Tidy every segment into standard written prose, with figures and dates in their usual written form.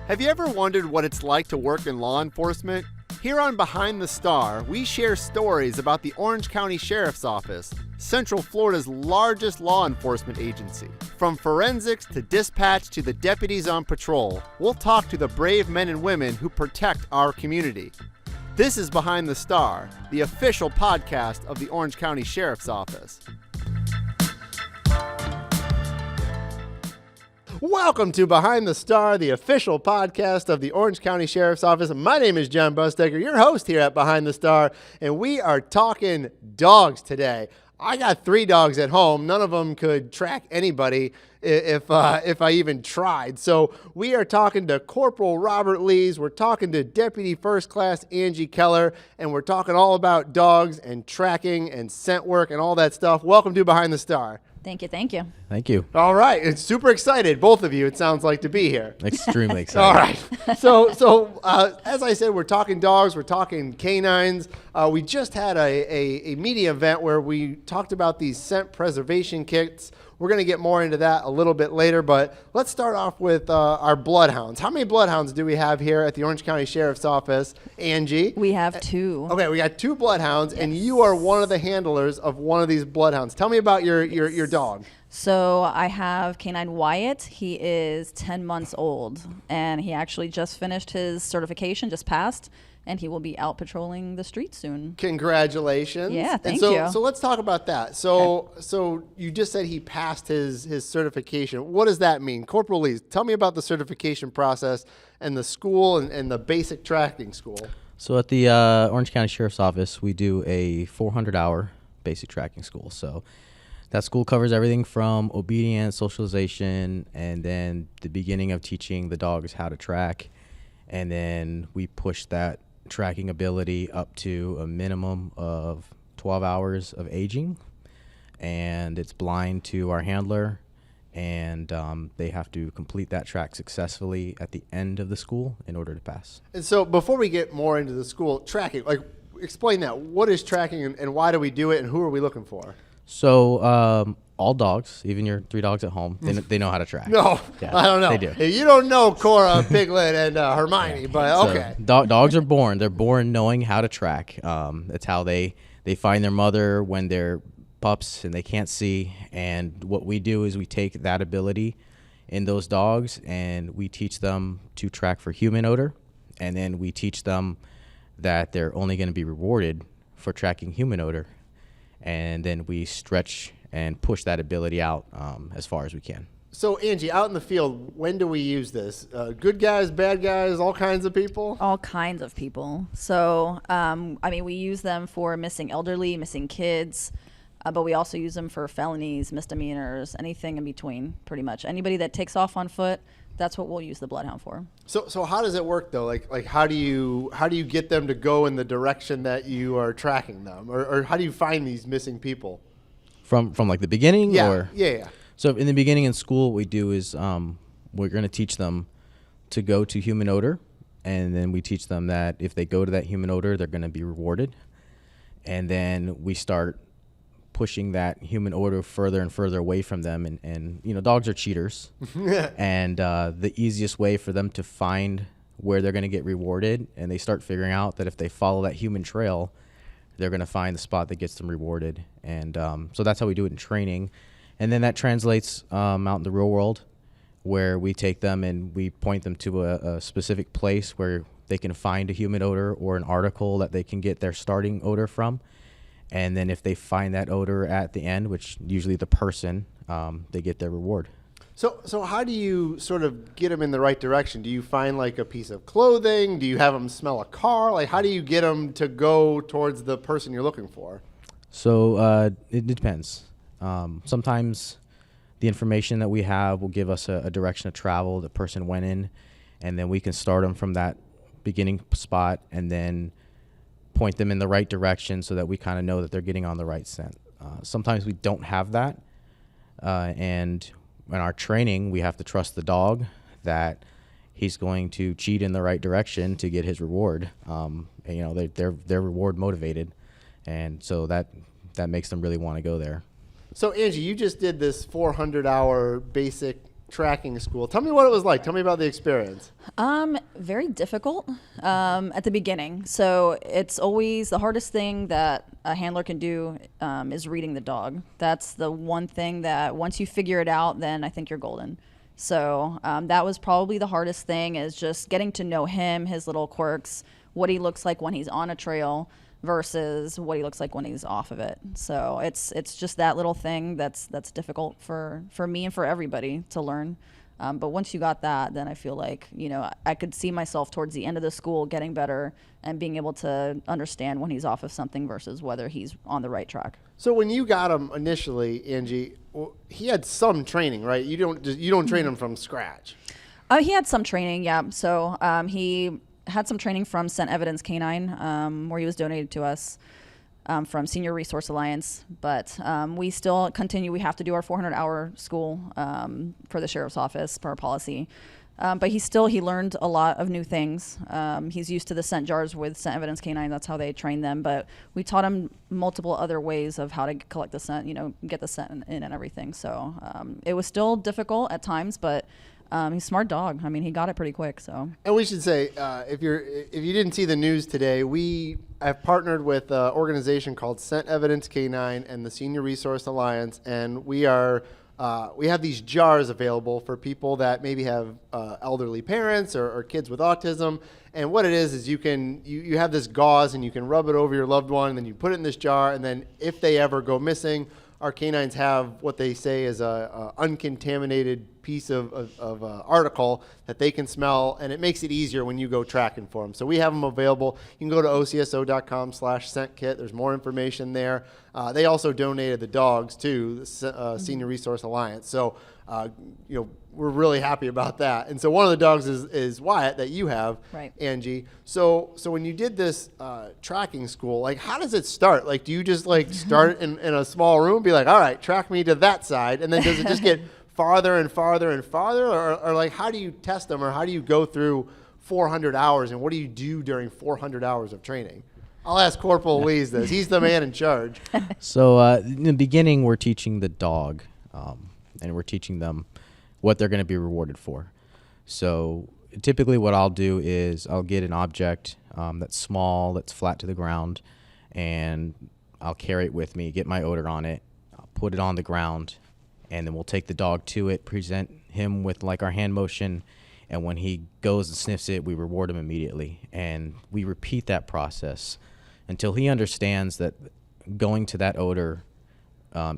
Have you ever wondered what it's like to work in law enforcement? Here on Behind the Star, we share stories about the Orange County Sheriff's Office, Central Florida's largest law enforcement agency. From forensics to dispatch to the deputies on patrol, we'll talk to the brave men and women who protect our community. This is Behind the Star, the official podcast of the Orange County Sheriff's Office. Welcome to Behind the Star, the official podcast of the Orange County Sheriff's Office. My name is Jon Busdeker, your host here at Behind the Star, and we are talking dogs today. I got 3 dogs at home. None of them could track anybody if I even tried. So we are talking to Corporal Robert Lees. We're talking to Deputy First Class Angie Keller, and we're talking all about dogs and tracking and scent work and all that stuff. Welcome to Behind the Star. Thank you. Thank you. Thank you. All right. It's super excited, both of you, it sounds like, to be here. Extremely excited. All right. So as I said, we're talking dogs, we're talking canines. We just had a media event where we talked about these scent preservation kits. We're going to get more into that a little bit later, but let's start off with our bloodhounds. How many bloodhounds do we have here at the Orange County Sheriff's Office? Angie? We have 2. Okay, we got 2 bloodhounds, Yes. and you are one of the handlers of one of these bloodhounds. Tell me about your dog. So I have canine Wyatt. He is 10 months old, and he actually just finished his certification, just passed, and he will be out patrolling the streets soon. Congratulations. Yeah, thank you. you. So let's talk about that. So you just said he passed his certification. What does that mean? Corporal Lees, tell me about the certification process and the school and the basic tracking school. So at the Orange County Sheriff's Office, we do a 400-hour basic tracking school. So that school covers everything from obedience, socialization, and then the beginning of teaching the dogs how to track. And then we push that tracking ability up to a minimum of 12 hours of aging. And it's blind to our handler. And they have to complete that track successfully at the end of the school in order to pass. And so before we get more into the school, tracking, explain that. What is tracking and why do we do it and who are we looking for? So all dogs, even your 3 dogs at home, they know how to track. No, Yeah, I don't know. they do. You don't know Cora, Piglet, and Hermione, but okay. So dogs are born. They're born knowing how to track. That's how they find their mother when they're pups and they can't see. And what we do is we take that ability in those dogs and we teach them to track for human odor. And then we teach them that they're only going to be rewarded for tracking human odor. And then we stretch and push that ability out as far as we can. So, Angie, out in the field, when do we use this? Good guys, bad guys, all kinds of people? All kinds of people. So, we use them for missing elderly, missing kids, but we also use them for felonies, misdemeanors, anything in between, pretty much. Anybody that takes off on foot, that's what we'll use the bloodhound for. So how does it work though? Like how do you get them to go in the direction that you are tracking them, or how do you find these missing people? From like the beginning? Yeah. So in the beginning in school, what we do is we're going to teach them to go to human odor, and then we teach them that if they go to that human odor, they're going to be rewarded. And then we start pushing that human odor further and further away from them. And dogs are cheaters. And the easiest way for them to find where they're going to get rewarded, and they start figuring out that if they follow that human trail, they're going to find the spot that gets them rewarded. And so that's how we do it in training. And then that translates out in the real world, where we take them and we point them to a specific place where they can find a human odor or an article that they can get their starting odor from. And then if they find that odor at the end, which usually the person, they get their reward. So how do you sort of get them in the right direction? Do you find like a piece of clothing? Do you have them smell a car? Like how do you get them to go towards the person you're looking for? So it depends. Sometimes the information that we have will give us a direction of travel the person went in, and then we can start them from that beginning spot and then point them in the right direction so that we kind of know that they're getting on the right scent. Sometimes we don't have that, and in our training, we have to trust the dog that he's going to cheat in the right direction to get his reward. They're reward motivated, and so that makes them really want to go there. So Angie, you just did this 400-hour basic tracking school. Tell me what it was like. Tell me about the experience. Very difficult at the beginning. So it's always the hardest thing that a handler can do is reading the dog. That's the one thing that once you figure it out, then I think you're golden. So that was probably the hardest thing, is just getting to know him, his little quirks, what he looks like when he's on a trail versus what he looks like when he's off of it. So it's just that little thing that's difficult for me and for everybody to learn. But once you got that, then I feel like, I could see myself towards the end of the school getting better and being able to understand when he's off of something versus whether he's on the right track. So when you got him initially, Angie, he had some training, right? You don't train him from scratch. He had some training, yeah. So he had some training from Scent Evidence Canine, where he was donated to us from Senior Resource Alliance. But we still continue. We have to do our 400-hour school for the sheriff's office per our policy. But he learned a lot of new things. He's used to the scent jars with Scent Evidence Canine. That's how they train them. But we taught him multiple other ways of how to collect the scent, get the scent in and everything. So it was still difficult at times, but he's a smart dog. I mean, he got it pretty quick. So. And we should say, if you didn't see the news today, we have partnered with an organization called Scent Evidence Canine and the Senior Resource Alliance, and we have these jars available for people that maybe have elderly parents or kids with autism. And what it is you have this gauze and you can rub it over your loved one, and then you put it in this jar, and then if they ever go missing, our canines have what they say is a uncontaminated piece of article that they can smell, and it makes it easier when you go tracking for them. So we have them available. You can go to OCSO.com/scent kit. There's more information there. They also donated the dogs to the Senior Resource Alliance. So we're really happy about that. And so one of the dogs is Wyatt that you have, right, Angie. So when you did this tracking school, like, how does it start? Like, do you just start in a small room, be like, all right, track me to that side, and then does it just get farther and farther and farther, or like, how do you test them, or how do you go through 400 hours, and what do you do during 400 hours of training? I'll ask Corporal Louise this. He's the man in charge. So in the beginning, we're teaching the dog, and we're teaching them what they're going to be rewarded for. So typically what I'll do is I'll get an object that's small, that's flat to the ground, and I'll carry it with me, get my odor on it, I'll put it on the ground, and then we'll take the dog to it, present him with our hand motion, and when he goes and sniffs it, we reward him immediately. And we repeat that process until he understands that going to that odor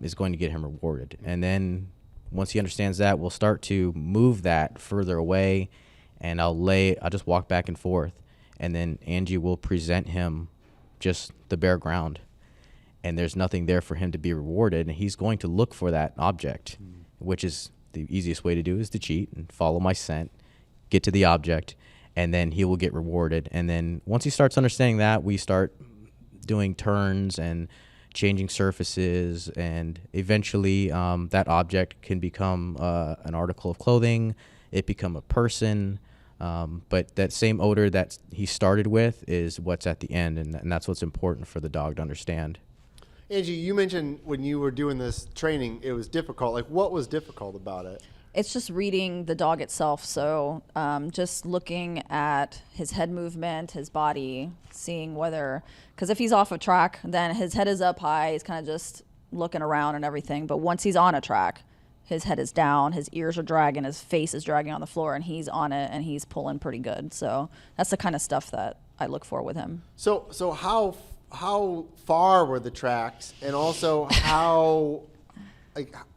is going to get him rewarded. And then once he understands that, we'll start to move that further away, and I'll just walk back and forth, and then Angie will present him just the bare ground, and there's nothing there for him to be rewarded, and he's going to look for that object, which is the easiest way to do is to cheat and follow my scent, get to the object, and then he will get rewarded. And then once he starts understanding that, we start doing turns and changing surfaces, and eventually that object can become an article of clothing, it become a person, but that same odor that he started with is what's at the end, and that's what's important for the dog to understand. Angie, you mentioned when you were doing this training, it was difficult. Like, what was difficult about it? It's just reading the dog itself. So just looking at his head movement, his body, seeing whether, because if he's off a track, then his head is up high. He's kind of just looking around and everything. But once he's on a track, his head is down, his ears are dragging, his face is dragging on the floor, and he's on it, and he's pulling pretty good. So that's the kind of stuff that I look for with him. So how far were the tracks, and also how,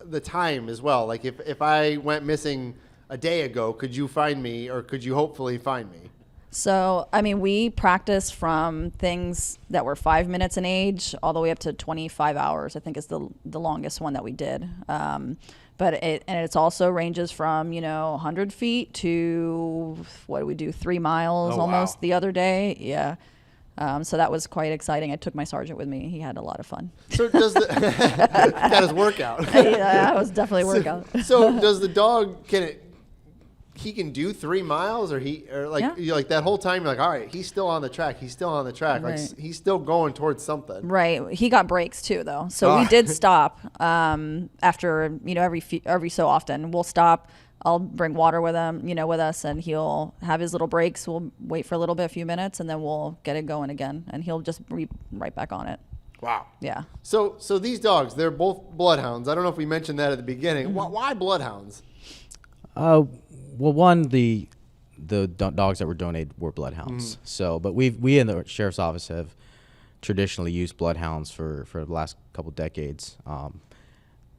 the time as well? Like, if I went missing a day ago, could you find me, or could you hopefully find me? So, I mean, we practice from things that were 5 minutes in age all the way up to 25 hours, I think is the longest one that we did. But it's also ranges from, 100 feet to, what did we do, 3 miles almost the other day. Yeah. So that was quite exciting. I took my sergeant with me. He had a lot of fun. So does got his workout. Yeah, it was definitely a workout. So does the dog, he can do 3 miles, or that whole time you're like, all right, he's still on the track. He's still on the track. Right. Like, he's still going towards something. Right. He got breaks too, though. So we did stop after, every so often. We'll stop, I'll bring water with him, with us, and he'll have his little breaks. We'll wait for a little bit, a few minutes, and then we'll get it going again, and he'll just be right back on it. Wow. Yeah. So these dogs, they're both bloodhounds. I don't know if we mentioned that at the beginning. Mm-hmm. Why bloodhounds? Well, one, the dogs that were donated were bloodhounds. So, but we in the sheriff's office have traditionally used bloodhounds for the last couple decades.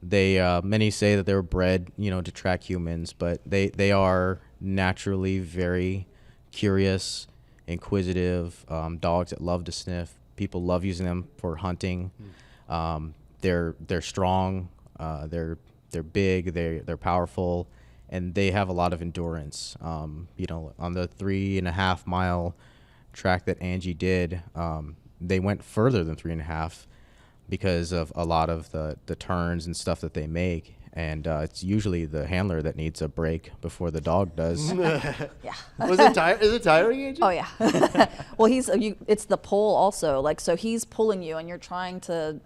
They many say that they were bred, to track humans, but they are naturally very curious, inquisitive dogs that love to sniff. People love using them for hunting. They're strong. They're big. They're powerful, and they have a lot of endurance. On the 3.5 mile track that Angie did, they went further than 3.5 because of a lot of the turns and stuff that they make. And it's usually the handler that needs a break before the dog does. Yeah. Is it tiring, Angie? Oh yeah. Well, it's the pull also. Like, so he's pulling you and you're trying to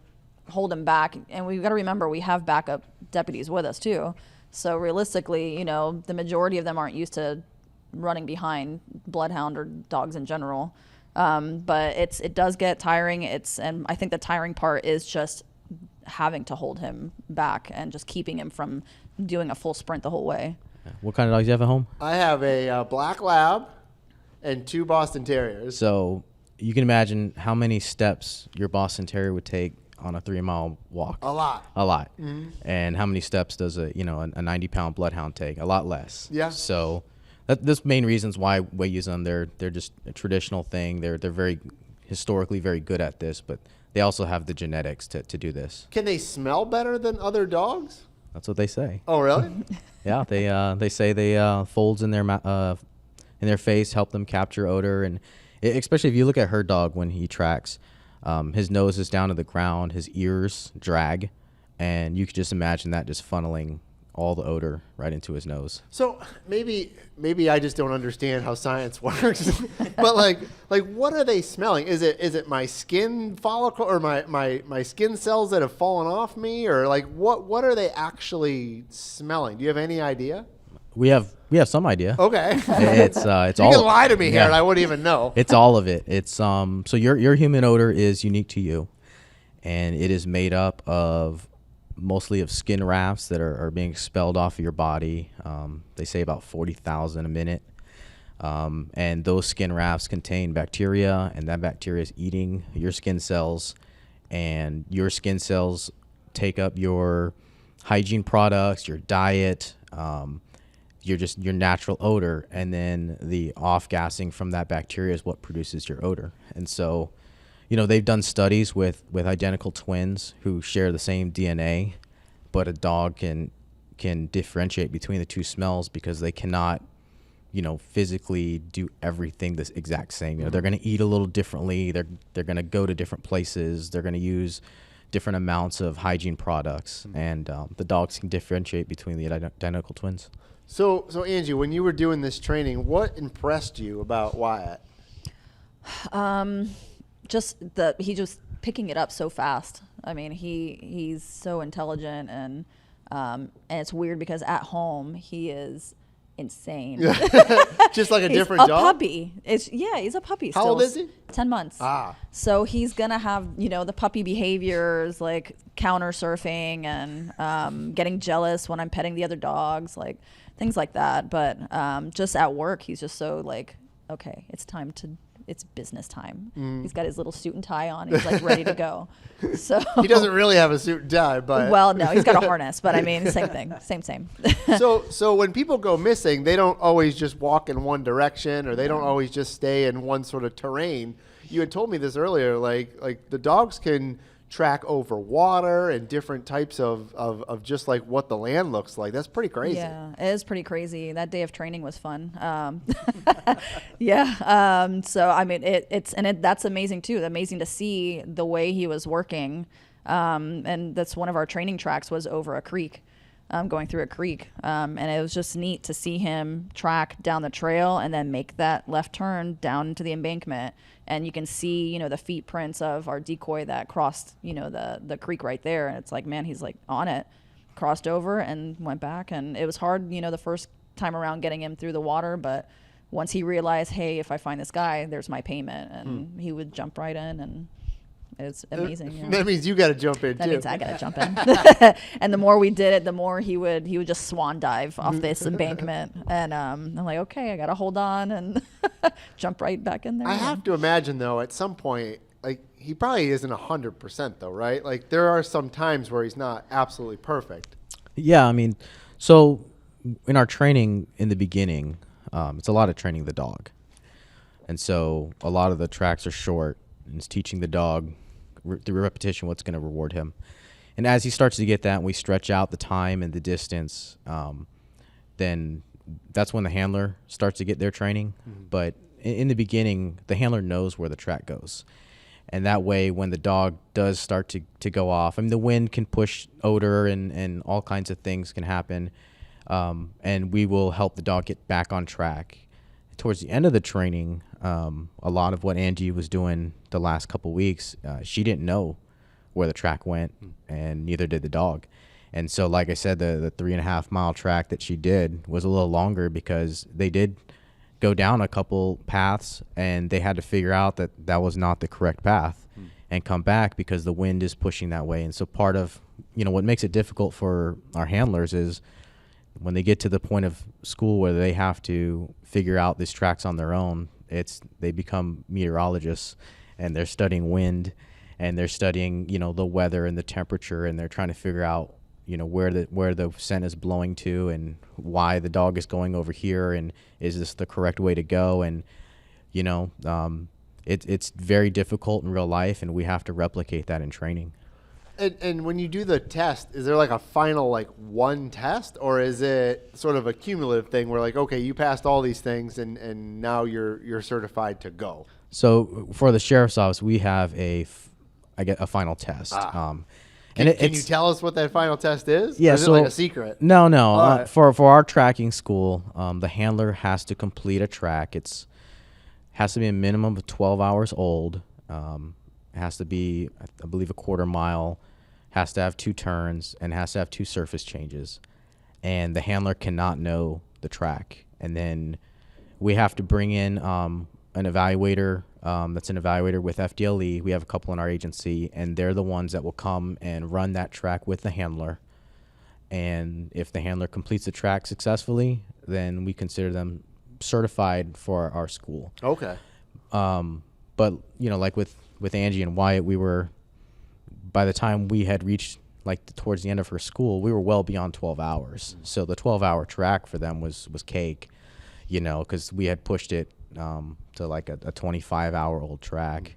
hold him back. And we've got to remember we have backup deputies with us too. So realistically, the majority of them aren't used to running behind bloodhound or dogs in general. But it does get tiring. And I think the tiring part is just having to hold him back and just keeping him from doing a full sprint the whole way. What kind of dogs do you have at home? I have a black lab and 2 Boston Terriers. So you can imagine how many steps your Boston Terrier would take on a 3-mile walk. A lot. Mm-hmm. And how many steps does a 90-pound bloodhound take? A lot less. Yeah. So that's main reasons why we use them. They're just a traditional thing. They're very historically very good at this, but they also have the genetics to do this. Can they smell better than other dogs? That's what they say. Oh, really? Yeah, they say they folds in their face help them capture odor, and especially if you look at her dog when he tracks, his nose is down to the ground, his ears drag, and you could just imagine that just funneling all the odor right into his nose. So maybe I just don't understand how science works. But like what are they smelling? Is it my skin follicle or my skin cells that have fallen off me, or like what are they actually smelling? Do you have any idea? We have some idea. Okay. It's you all. can lie to me here yeah. and I wouldn't even know. It's all of it. It's so your human odor is unique to you, and it is made up of mostly of skin rafts that are being expelled off of your body. They say about 40,000 a minute. And those skin rafts contain bacteria, and that bacteria is eating your skin cells, and your skin cells take up your hygiene products, your diet, your natural odor, and then the off-gassing from that bacteria is what produces your odor. And so they've done studies with identical twins who share the same DNA, but a dog can differentiate between the two smells because they cannot, physically do everything this exact same. They're going to eat a little differently. They're going to go to different places. They're going to use different amounts of hygiene products, and the dogs can differentiate between the identical twins. So Angie, when you were doing this training, what impressed you about Wyatt? He just picking it up so fast. I mean, he's so intelligent, and it's weird because at home he is insane. Just like a He's different a dog? Puppy. He's a puppy. How still. old is he? 10 months. So he's gonna have the puppy behaviors like counter surfing and getting jealous when I'm petting the other dogs, like things like that. But just at work, he's just so like, okay, it's business time. He's got his little suit and tie on. He's like ready to go. So He doesn't really have a suit and tie, but well, no, he's got a harness, but I mean, same thing, same. So when people go missing, they don't always just walk in one direction, or they don't always just stay in one sort of terrain. You had told me this earlier, like the dogs can track over water and different types of just like what the land looks like. That's pretty crazy. Yeah, it is pretty crazy. That day of training was fun. Yeah. So I mean, that's amazing too. Amazing to see the way he was working. And that's one of our training tracks was over a creek, going through a creek. And it was just neat to see him track down the trail and then make that left turn down to the embankment. And you can see, the feet prints of our decoy that crossed, the creek right there. And it's like, man, he's like on it. crossed over and went back. And it was hard, the first time around getting him through the water, but once he realized, hey, if I find this guy, there's my payment, and he would jump right in, and it's amazing. Yeah. That means you got to jump in That too. means I gotta jump in. And the more we did it, the more he would just swan dive off this embankment, and I'm like, okay, I gotta hold on and jump right back in there. I have to imagine though, at some point, like he probably isn't 100% though, right? Like there are some times where he's not absolutely perfect. Yeah, I mean, so in our training in the beginning, it's a lot of training the dog. And so a lot of the tracks are short, and it's teaching the dog through repetition what's going to reward him. And as he starts to get that, and we stretch out the time and the distance, then that's when the handler starts to get their training. But in the beginning, the handler knows where the track goes. And that way, when the dog does start to go off, I mean, the wind can push odor and all kinds of things can happen. And we will help the dog get back on track. Towards the end of the training, a lot of what Angie was doing the last couple weeks, she didn't know where the track went, and neither did the dog. And so, like I said, the 3.5 mile track that she did was a little longer because they did go down a couple paths, and they had to figure out that that was not the correct path and come back because the wind is pushing that way. And so part of, what makes it difficult for our handlers is when they get to the point of school where they have to figure out these tracks on their own, they become meteorologists, and they're studying wind, and they're studying, the weather and the temperature, and they're trying to figure out, where the scent is blowing to and why the dog is going over here, and is this the correct way to go? And, it's very difficult in real life, and we have to replicate that in training. And when you do the test, is there like a final one test, or is it sort of a cumulative thing where okay, you passed all these things and now you're certified to go? So for the sheriff's office, we have a final test. Can you tell us what that final test is? Yeah, or is it like a secret? No. Right. For our tracking school, the handler has to complete a track. Has to be a minimum of 12 hours old. It has to be, I believe, a quarter mile, has to have 2 turns, and has to have 2 surface changes. And the handler cannot know the track. And then we have to bring in an evaluator that's an evaluator with FDLE. We have a couple in our agency, and they're the ones that will come and run that track with the handler. And if the handler completes the track successfully, then we consider them certified for our school. Okay. But, like with Angie and Wyatt, we were, by the time we had reached towards the end of her school, we were well beyond 12 hours. So the 12-hour track for them was cake, because we had pushed it to a 25-hour-old track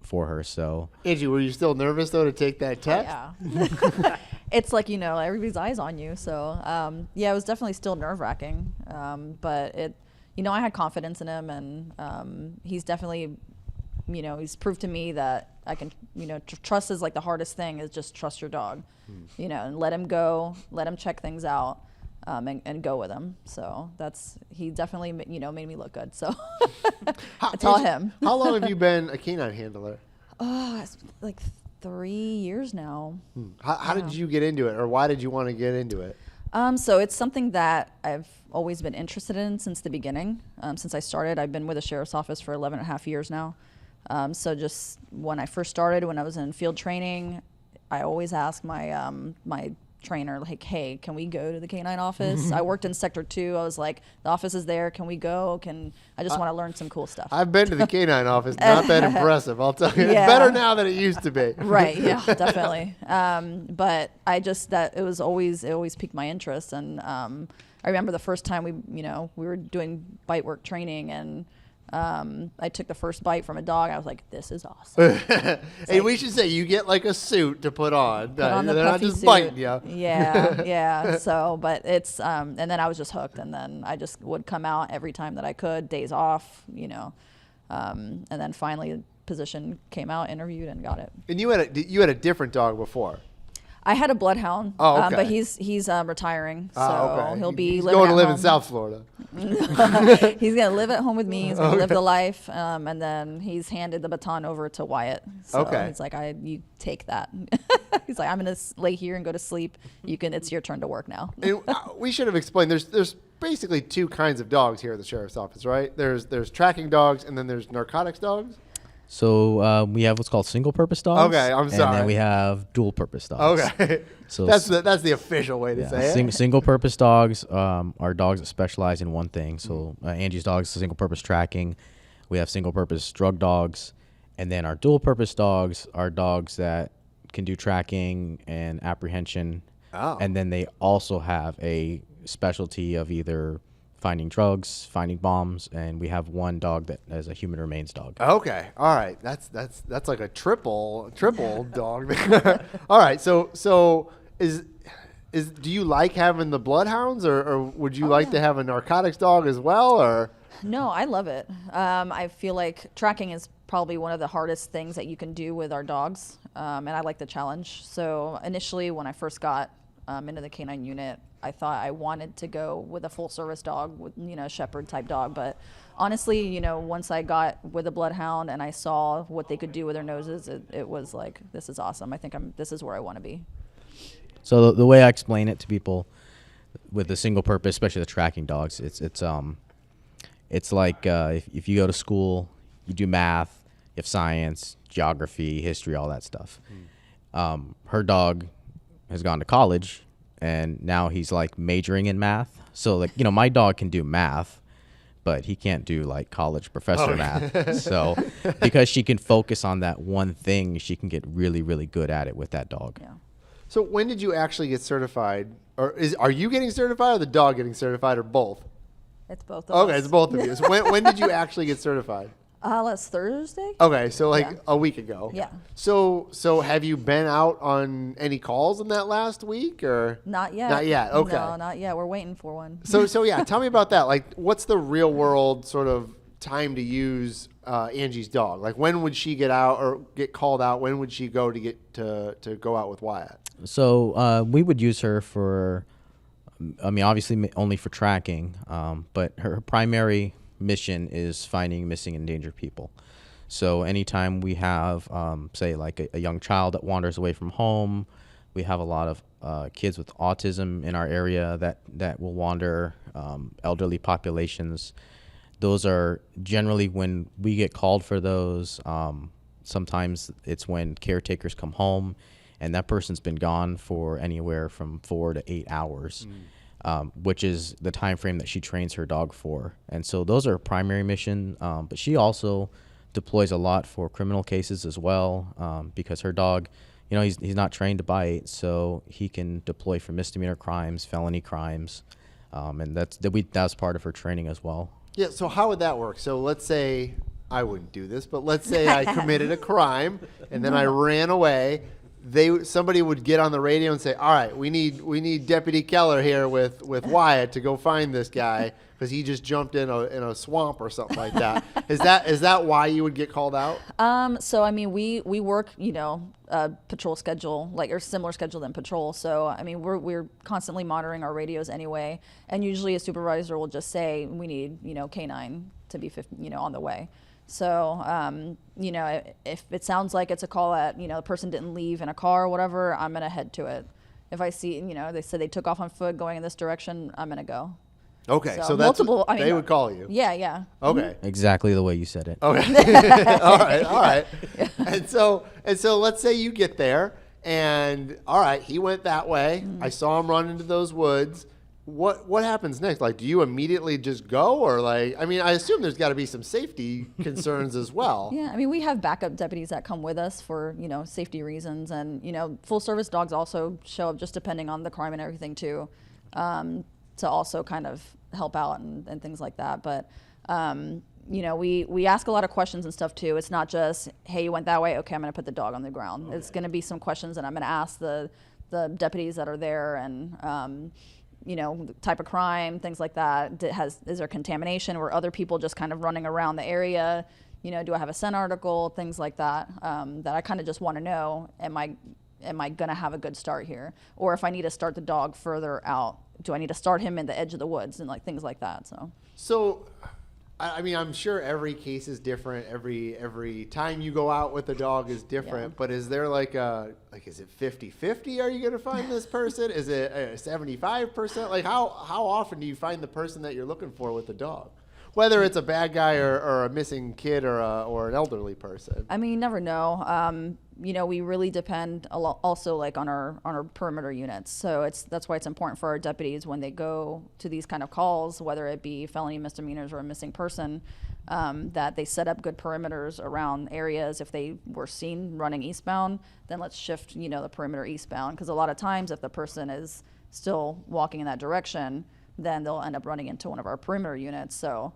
for her. So Angie, were you still nervous though to take that test? Yeah. It's everybody's eyes on you. So it was definitely still nerve-wracking. But I had confidence in him, and he's definitely, he's proved to me that I can, trust is the hardest thing, is just trust your dog, and let him go, let him check things out, and go with him. So he definitely, made me look good. So it's all him. How long have you been a canine handler? Oh, it's 3 years now. How did you get into it, or why did you want to get into it? So it's something that I've always been interested in since the beginning. Since I started, I've been with the sheriff's office for 11 and a half years now. So just when I first started, when I was in field training, I always asked my my trainer, hey, can we go to the canine office? I worked in Sector 2. I was like, the office is there. Can we go? I just want to learn some cool stuff. I've been to the canine office. Not that impressive, I'll tell you. Yeah. It's better now than it used to be. Right. Yeah, definitely. But it always piqued my interest. And I remember the first time we were doing bite work training, and I took the first bite from a dog. I was like, this is awesome. Hey, we should say you get a suit to put on. The They're not just suit. biting you. Yeah. So, but it's, and then I was just hooked, and then I just would come out every time that I could, days off, and then finally a position came out, interviewed, and got it. And you had a different dog before. I had a bloodhound, Oh, okay. but he's retiring, so okay. he'll be He's living going at to live home. in South Florida. He's gonna live at home with me. He's gonna live the life, and then he's handed the baton over to Wyatt. So Okay. he's like, you take that. He's like, I'm gonna lay here and go to sleep. It's your turn to work now. And we should have explained. There's basically two kinds of dogs here at the sheriff's office, right? There's tracking dogs, and then there's narcotics dogs. So we have what's called single-purpose dogs. Okay, I'm And sorry. then we have dual-purpose dogs. Okay, So that's the official way to yeah, say it. single-purpose dogs are dogs that specialize in one thing. So Angie's dogs is single-purpose tracking. We have single-purpose drug dogs, and then our dual-purpose dogs are dogs that can do tracking and apprehension. Oh. And then they also have a specialty of either finding drugs, finding bombs, and we have one dog that is a human remains dog. Okay, all right. That's like a triple dog. All right. So is do you like having the bloodhounds, or would you like to have a narcotics dog as well, or? No, I love it. I feel like tracking is probably one of the hardest things that you can do with our dogs, and I like the challenge. So initially, when I first got into the canine unit, I thought I wanted to go with a full service dog, with a shepherd type dog. But honestly, once I got with a bloodhound and I saw what they could do with their noses, it was like, this is awesome. I think this is where I want to be. So the way I explain it to people with the single purpose, especially the tracking dogs, it's like if you go to school, you do math, you have science, geography, history, all that stuff. Her dog has gone to college, and now he's like majoring in math. So like, my dog can do math, but he can't do like college professor math. So because she can focus on that one thing, she can get really, really good at it with that dog. Yeah. So when did you actually get certified, or are you getting certified, or the dog getting certified, or both? It's both of us. Okay, it's both of you. So when did you actually get certified? Last Thursday. Okay, so like Yeah. a week ago. Yeah. So have you been out on any calls in that last week, or? Not yet. Not yet. Okay. No, not yet. We're waiting for one. So yeah, tell me about that. Like, what's the real world sort of time to use Angie's dog? Like, when would she get out or get called out? When would she go to go out with Wyatt? So we would use her for, obviously only for tracking, but her primary mission is finding missing and endangered people. So anytime we have, say, like a young child that wanders away from home, we have a lot of kids with autism in our area that will wander, elderly populations. Those are generally when we get called for those. Sometimes it's when caretakers come home and that person's been gone for anywhere from 4 to 8 hours. Which is the time frame that she trains her dog for. And so those are her primary mission, but she also deploys a lot for criminal cases as well, because her dog, he's not trained to bite, so he can deploy for misdemeanor crimes, felony crimes, and that's part of her training as well. Yeah. So how would that work? So let's say I wouldn't do this, but let's say I committed a crime and then I ran away. Somebody would get on the radio and say, "All right, we need Deputy Keller here with Wyatt to go find this guy because he just jumped in a swamp or something like that." Is that why you would get called out? So we work, a patrol schedule, like, or similar schedule than patrol. So we're constantly monitoring our radios anyway, and usually a supervisor will just say, "We need canine to be on the way." So, if it sounds like it's a call that, the person didn't leave in a car or whatever, I'm going to head to it. If I see, they said they took off on foot going in this direction, I'm going to go. Okay, so that's they would call you. Yeah, yeah. Okay. Exactly the way you said it. Okay. All right. And so let's say you get there and all right, he went that way. I saw him run into those woods. What happens next? Like, do you immediately just go, or like, I assume there's got to be some safety concerns as well. Yeah, we have backup deputies that come with us for, safety reasons, and, full service dogs also show up just depending on the crime and everything too, to also kind of help out and things like that. But, we ask a lot of questions and stuff too. It's not just, hey, you went that way, okay, I'm going to put the dog on the ground. Okay. It's going to be some questions that I'm going to ask the deputies that are there, and, type of crime, things like that. Is there contamination? Were other people just kind of running around the area? Do I have a scent article? Things like that, that I kind of just want to know. Am I am I going to have a good start here? Or if I need to start the dog further out, do I need to start him in the edge of the woods and like things like that? So, I mean, I'm sure every case is different. Every time you go out with a dog is different. But is there is it 50-50? Are you going to find this person? Is it 75%? Like how often do you find the person that you're looking for with the dog? Whether it's a bad guy or a missing kid or an elderly person. I mean, you never know. We really depend also like on our perimeter units. So that's why it's important for our deputies when they go to these kind of calls, whether it be felony misdemeanors or a missing person, that they set up good perimeters around areas. If they were seen running eastbound, then let's shift, the perimeter eastbound. Because a lot of times if the person is still walking in that direction, then they'll end up running into one of our perimeter units. So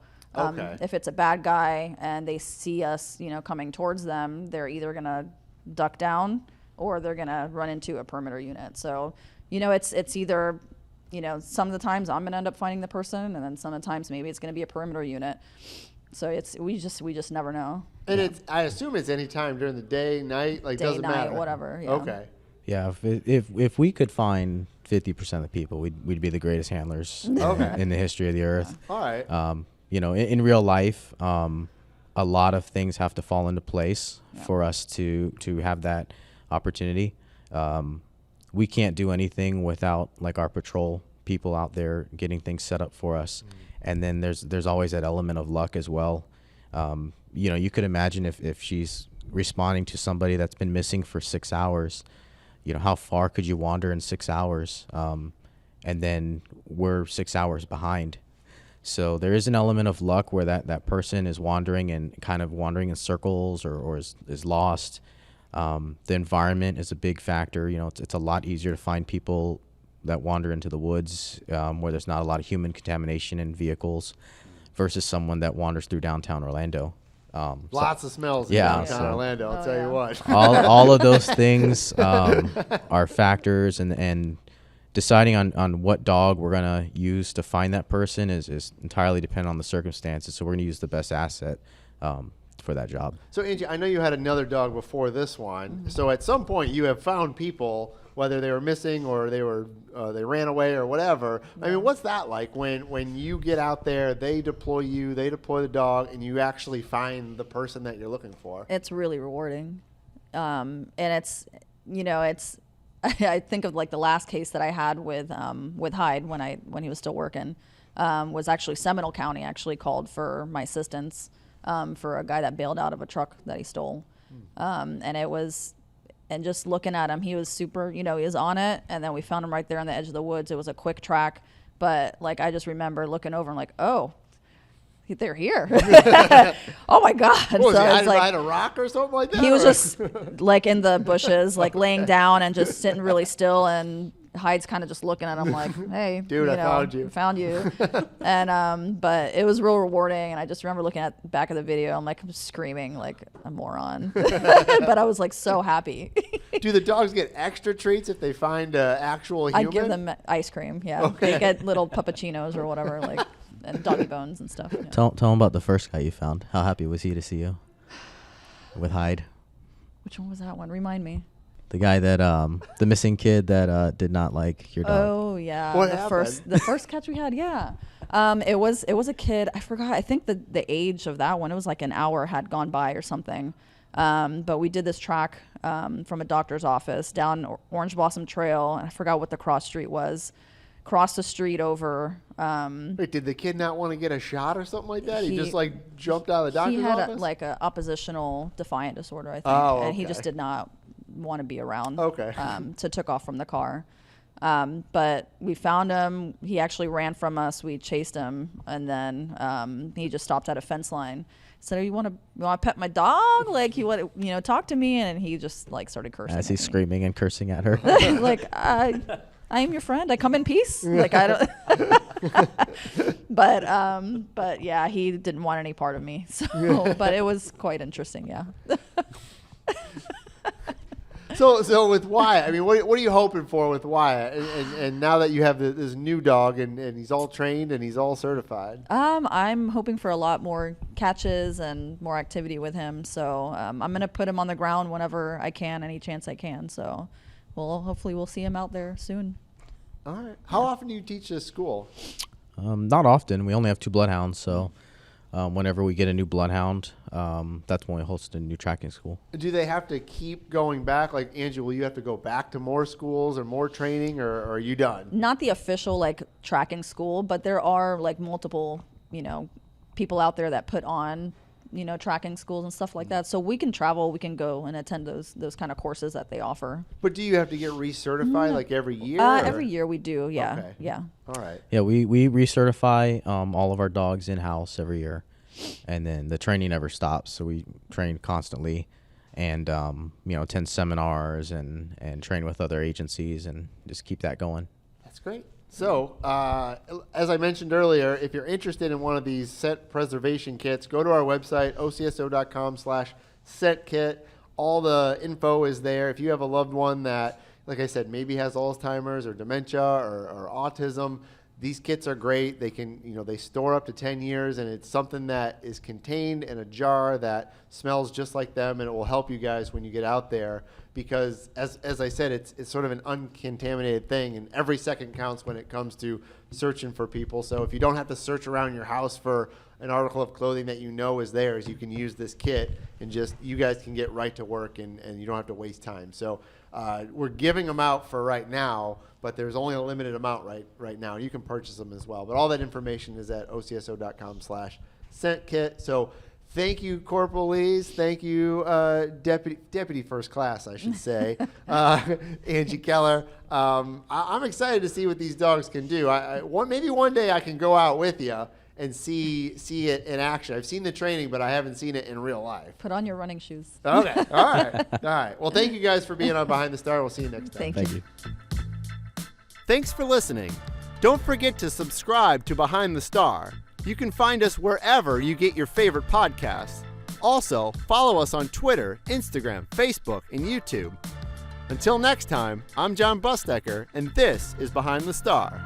if it's a bad guy and they see us, coming towards them, they're either going to duck down or they're going to run into a perimeter unit. So, it's either, some of the times I'm going to end up finding the person, and then some of the times maybe it's going to be a perimeter unit. So we just never know. And I assume it's any time during the day, night, like doesn't night, matter. Whatever. Yeah. Okay. Yeah, if we could find 50% of the people, we'd be the greatest handlers in the history of the earth. All right. In real life, a lot of things have to fall into place for us to have that opportunity. We can't do anything without like our patrol people out there getting things set up for us. And then there's always that element of luck as well. You could imagine if she's responding to somebody that's been missing for 6 hours, how far could you wander in 6 hours? And then we're 6 hours behind. So there is an element of luck where that person is wandering in circles or is lost. The environment is a big factor. It's a lot easier to find people that wander into the woods where there's not a lot of human contamination in vehicles versus someone that wanders through downtown Orlando. Lots of smells in downtown Orlando, I'll tell you what. all of those things are factors, and deciding on what dog we're going to use to find that person is entirely dependent on the circumstances. So we're going to use the best asset for that job. So Angie, I know you had another dog before this one. Mm-hmm. So at some point you have found people, whether they were missing or they ran away or whatever. Yeah. I mean, what's that like when you get out there, they deploy the dog, and you actually find the person that you're looking for? It's really rewarding. And it's I think of like the last case that I had with Hyde when he was still working, was actually Seminole County actually called for my assistance for a guy that bailed out of a truck that he stole. And just looking at him, he was super, he was on it. And then we found him right there on the edge of the woods. It was a quick track, but like I just remember looking over and like, oh, they're here. Oh my God. What was he hiding behind a rock or something like that? He was just like in the bushes, like laying down and just sitting really still, and Hyde's kind of just looking at him like, hey, dude, I found you. And but it was real rewarding, and I just remember looking at the back of the video, I'm like screaming like a moron. But I was like so happy. Do the dogs get extra treats if they find an actual human? I give them ice cream, yeah. Okay. They get little puppuccinos or whatever, like, and doggy bones and stuff. Yeah. Tell him about the first guy you found. How happy was he to see you with Hyde? Which one was that one? Remind me. The guy that the missing kid that did not like your dog. Oh yeah, what happened? The first catch we had, yeah. It was a kid. I forgot. I think the age of that one, it was like an hour had gone by or something. But we did this track from a doctor's office down Orange Blossom Trail, and I forgot what the cross street was. Crossed the street over. Wait, did the kid not want to get a shot or something like that? He just like jumped out of the doctor's office? He had like a oppositional defiant disorder, I think. Oh, okay. And he just did not want to be around. Okay. So took off from the car. But we found him. He actually ran from us. We chased him, and then he just stopped at a fence line. Said, "You want to pet my dog? Like, you want to, talk to me?" And he just like started cursing. As he's screaming and cursing at her. Like, I am your friend. I come in peace. Like, I don't. But yeah, he didn't want any part of me. So, but it was quite interesting. Yeah. So with Wyatt, I mean, what are you hoping for with Wyatt? And now that you have this new dog and he's all trained and he's all certified. I'm hoping for a lot more catches and more activity with him. So I'm going to put him on the ground whenever I can, any chance I can. So well, hopefully we'll see him out there soon. All right. How often do you teach this school? Not often. We only have 2 bloodhounds, so whenever we get a new bloodhound, that's when we host a new tracking school. Do they have to keep going back? Like, Angie, will you have to go back to more schools or more training, or are you done? Not the official like tracking school, but there are like multiple, people out there that put on, tracking schools and stuff like that. So we can travel, we can go and attend those kind of courses that they offer. But do you have to get recertified like every year? Every year we do, yeah. Okay. Yeah. All right. Yeah, we recertify all of our dogs in-house every year, and then the training never stops, so we train constantly and, attend seminars and train with other agencies and just keep that going. That's great. So, as I mentioned earlier, if you're interested in one of these scent preservation kits, go to our website, OCSO.com/scent kit. All the info is there. If you have a loved one that, like I said, maybe has Alzheimer's or dementia or autism, these kits are great. They can, they store up to 10 years, and it's something that is contained in a jar that smells just like them, and it will help you guys when you get out there. Because as I said, it's sort of an uncontaminated thing, and every second counts when it comes to searching for people. So if you don't have to search around your house for an article of clothing that you know is theirs, you can use this kit, and just you guys can get right to work, and you don't have to waste time. So we're giving them out for right now, but there's only a limited amount right now. You can purchase them as well. But all that information is at OCSO.com/scent kit. So thank you, Corporal Lees. Thank you, Deputy First Class, I should say, Angie Keller. I'm excited to see what these dogs can do. Maybe one day I can go out with you and see it in action. I've seen the training, but I haven't seen it in real life. Put on your running shoes. Okay. All right. Well, thank you guys for being on Behind the Star. We'll see you next time. Thank you. Thanks for listening. Don't forget to subscribe to Behind the Star. You can find us wherever you get your favorite podcasts. Also, follow us on Twitter, Instagram, Facebook, and YouTube. Until next time, I'm Jon Busdeker, and this is Behind the Star.